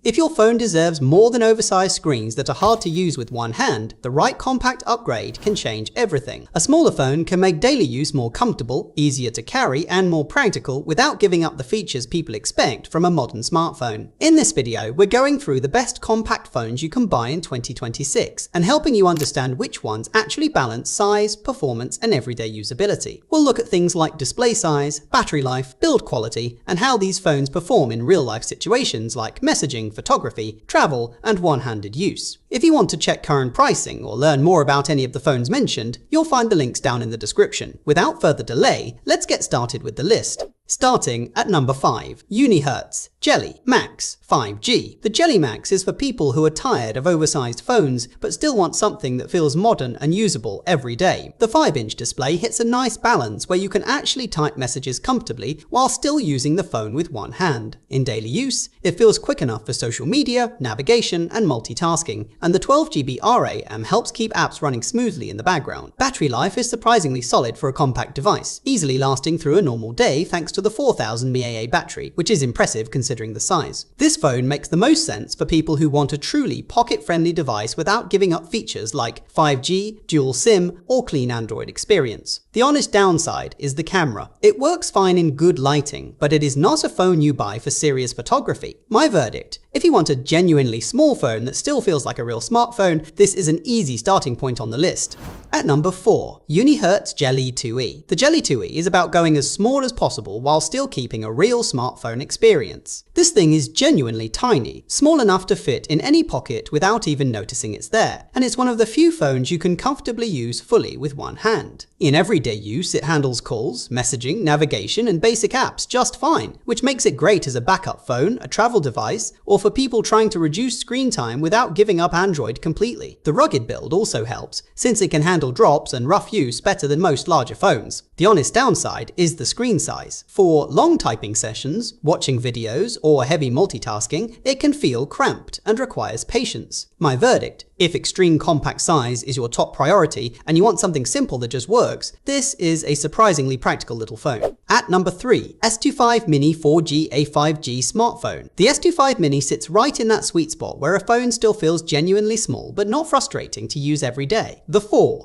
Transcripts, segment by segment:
If your phone deserves more than oversized screens that are hard to use with one hand, the right compact upgrade can change everything. A smaller phone can make daily use more comfortable, easier to carry, and more practical without giving up the features people expect from a modern smartphone. In this video, we're going through the best compact phones you can buy in 2026 and helping you understand which ones actually balance size, performance, and everyday usability. We'll look at things like display size, battery life, build quality, and how these phones perform in real-life situations like messaging, photography, travel, and one-handed use. If you want to check current pricing or learn more about any of the phones mentioned, you'll find the links down in the description. Without further delay, let's get started with the list. Starting at number 5, Unihertz Jelly Max 5G. The Jelly Max is for people who are tired of oversized phones but still want something that feels modern and usable every day. The 5-inch display hits a nice balance where you can actually type messages comfortably while still using the phone with one hand. In daily use, it feels quick enough for social media, navigation, and multitasking, and the 12GB RAM helps keep apps running smoothly in the background. Battery life is surprisingly solid for a compact device, easily lasting through a normal day thanks to the 4000 mAh battery, which is impressive considering the size. This phone makes the most sense for people who want a truly pocket-friendly device without giving up features like 5G, dual SIM, or clean Android experience. The honest downside is the camera. It works fine in good lighting, but it is not a phone you buy for serious photography. My verdict: if you want a genuinely small phone that still feels like a real smartphone, this is an easy starting point on the list. At number 4, Unihertz Jelly 2E. The Jelly 2E is about going as small as possible while still keeping a real smartphone experience. This thing is genuinely tiny, small enough to fit in any pocket without even noticing it's there, and it's one of the few phones you can comfortably use fully with one hand. In everyday use, it handles calls, messaging, navigation, and basic apps just fine, which makes it great as a backup phone, a travel device, or for people trying to reduce screen time without giving up Android completely. The rugged build also helps, since it can handle drops and rough use better than most larger phones. The honest downside is the screen size. For long typing sessions, watching videos, or heavy multitasking, it can feel cramped and requires patience. My verdict: if extreme compact size is your top priority and you want something simple that just works, this is a surprisingly practical little phone. At number 3, S25 Mini 4G A5G smartphone. The S25 Mini sits right in that sweet spot where a phone still feels genuinely small but not frustrating to use every day. The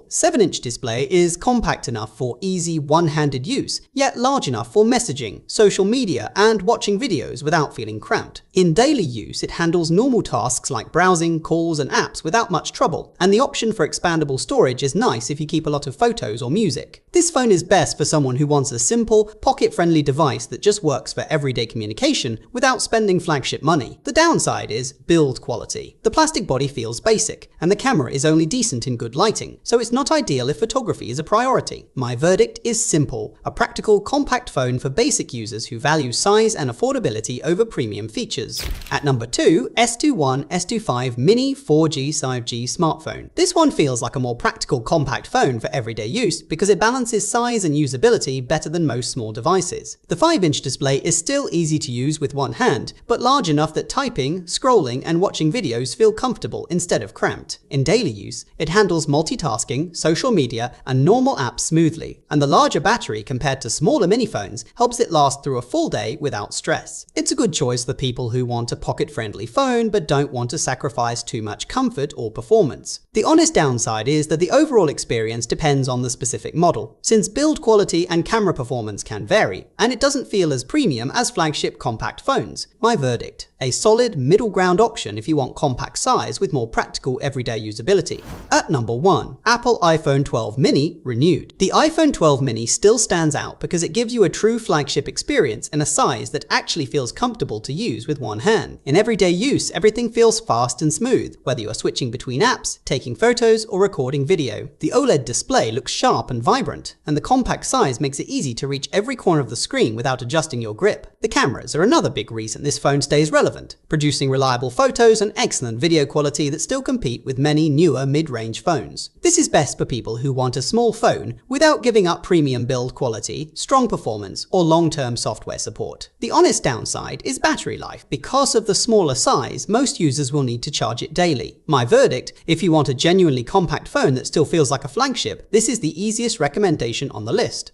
7-inch display is compact enough for easy one-handed use, yet large enough for messaging, social media, and watching videos without feeling cramped. In daily use, it handles normal tasks like browsing, calls, and apps without much trouble, and the option for expandable storage is nice if you keep a lot of photos or music. This phone is best for someone who wants a simple, pocket-friendly device that just works for everyday communication without spending flagship money. The downside is build quality. The plastic body feels basic, and the camera is only decent in good lighting, so it's not ideal if photography is a priority. My verdict is simple: a practical, compact phone for basic users who value size and affordability over premium features. At number 2, S21 S25 Mini 4G 5G smartphone. This one feels like a more practical, compact phone for everyday use because it balances size and usability better than most small devices. The 5-inch display is still easy to use with one hand, but large enough that typing, scrolling, and watching videos feel comfortable instead of cramped. In daily use, it handles multitasking, social media, and normal apps smoothly, and the larger battery compared to smaller mini phones helps it last through a full day without stress. It's a good choice for people who want a pocket-friendly phone but don't want to sacrifice too much comfort or performance. The honest downside is that the overall experience depends on the specific model, since build quality and camera performance can vary, and it doesn't feel as premium as flagship compact phones. My verdict: a solid middle ground option if you want compact size with more practical everyday usability. At number 1, Apple iPhone 12 Mini Renewed. The iPhone 12 Mini still stands out because it gives you a true flagship experience in a size that actually feels comfortable to use with one hand. In everyday use, everything feels fast and smooth, whether you are switching between apps, taking photos, or recording video. The OLED display looks sharp and vibrant, and the compact size makes it easy to reach every corner of the screen without adjusting your grip. The cameras are another big reason this phone stays relevant, producing reliable photos and excellent video quality that still compete with many newer mid-range phones. This is best for people who want a small phone without giving up premium build quality, strong performance, or long-term software support. The honest downside is battery life. Because of the smaller size, most users will need to charge it daily. My verdict: if you want a genuinely compact phone that still feels like a flagship, this is the easiest recommendation on the list.